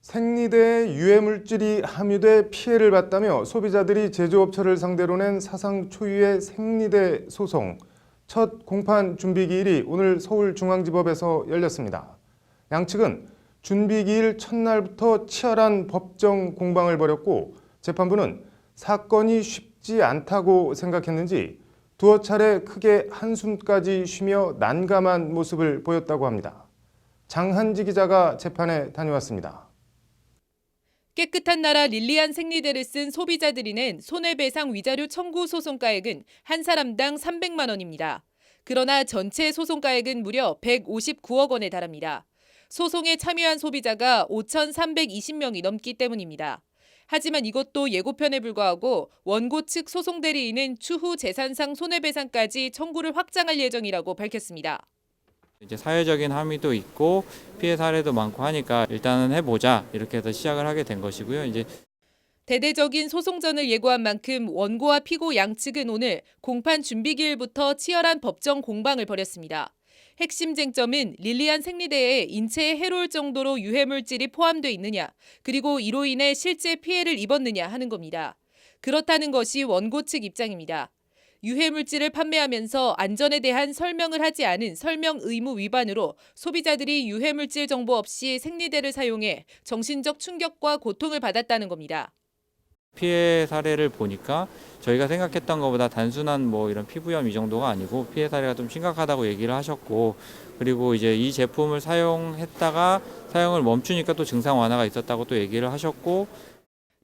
생리대에 유해물질이 함유돼 피해를 봤다며 소비자들이 제조업체를 상대로 낸 사상 초유의 생리대 소송. 첫 공판 준비기일이 오늘 서울중앙지법에서 열렸습니다. 양측은 준비기일 첫날부터 치열한 법정 공방을 벌였고 재판부는 사건이 쉽지 않다고 생각했는지 두어 차례 크게 한숨까지 쉬며 난감한 모습을 보였다고 합니다. 장한지 기자가 재판에 다녀왔습니다. 깨끗한 나라 릴리안 생리대를 쓴 소비자들이 낸 손해배상 위자료 청구 소송가액은 한 사람당 300만 원입니다. 그러나 전체 소송가액은 무려 159억 원에 달합니다. 소송에 참여한 소비자가 5,320명이 넘기 때문입니다. 하지만 이것도 예고편에 불과하고 원고 측 소송 대리인은 추후 재산상 손해배상까지 청구를 확장할 예정이라고 밝혔습니다. 이제 사회적인 함의도 있고 피해 사례도 많고 하니까 일단은 해보자 이렇게 해서 시작을 하게 된 것이고요. 이제 대대적인 소송전을 예고한 만큼 원고와 피고 양측은 오늘 공판 준비기일부터 치열한 법정 공방을 벌였습니다. 핵심 쟁점은 릴리안 생리대에 인체에 해로울 정도로 유해물질이 포함돼 있느냐, 그리고 이로 인해 실제 피해를 입었느냐 하는 겁니다. 그렇다는 것이 원고 측 입장입니다. 유해물질을 판매하면서 안전에 대한 설명을 하지 않은 설명 의무 위반으로 소비자들이 유해물질 정보 없이 생리대를 사용해 정신적 충격과 고통을 받았다는 겁니다. 피해 사례를 보니까 저희가 생각했던 것보다 단순한 이런 피부염 이 정도가 아니고 피해 사례가 좀 심각하다고 얘기를 하셨고, 그리고 이제 이 제품을 사용했다가 사용을 멈추니까 또 증상 완화가 있었다고 또 얘기를 하셨고,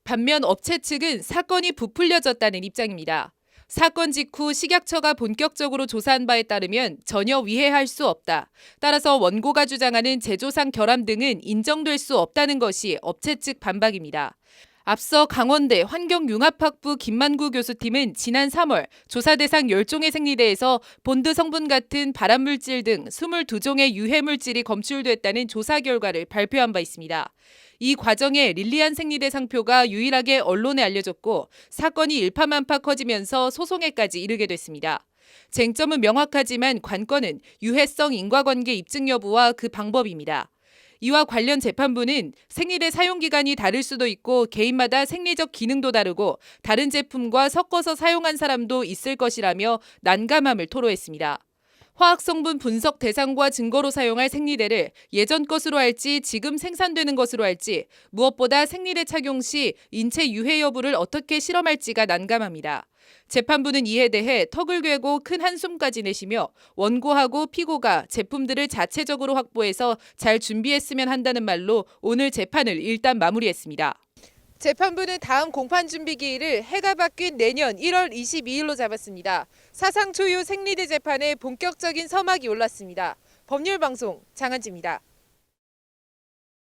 반면 업체 측은 사건이 부풀려졌다는 입장입니다. 사건 직후 식약처가 본격적으로 조사한 바에 따르면 전혀 위해할 수 없다. 따라서 원고가 주장하는 제조상 결함 등은 인정될 수 없다는 것이 업체 측 반박입니다. 앞서 강원대 환경융합학부 김만구 교수팀은 지난 3월 조사 대상 10종의 생리대에서 본드 성분 같은 발암물질 등 22종의 유해물질이 검출됐다는 조사 결과를 발표한 바 있습니다. 이 과정에 릴리안 생리대 상표가 유일하게 언론에 알려졌고 사건이 일파만파 커지면서 소송에까지 이르게 됐습니다. 쟁점은 명확하지만 관건은 유해성 인과관계 입증 여부와 그 방법입니다. 이와 관련 재판부는 생리대 사용기간이 다를 수도 있고 개인마다 생리적 기능도 다르고 다른 제품과 섞어서 사용한 사람도 있을 것이라며 난감함을 토로했습니다. 화학성분 분석 대상과 증거로 사용할 생리대를 예전 것으로 할지 지금 생산되는 것으로 할지 무엇보다 생리대 착용 시 인체 유해 여부를 어떻게 실험할지가 난감합니다. 재판부는 이에 대해 턱을 괴고 큰 한숨까지 내쉬며 원고하고 피고가 제품들을 자체적으로 확보해서 잘 준비했으면 한다는 말로 오늘 재판을 일단 마무리했습니다. 재판부는 다음 공판 준비 기일을 해가 바뀐 내년 1월 22일로 잡았습니다. 사상 초유 생리대 재판에 본격적인 서막이 올랐습니다. 법률방송 장한지입니다.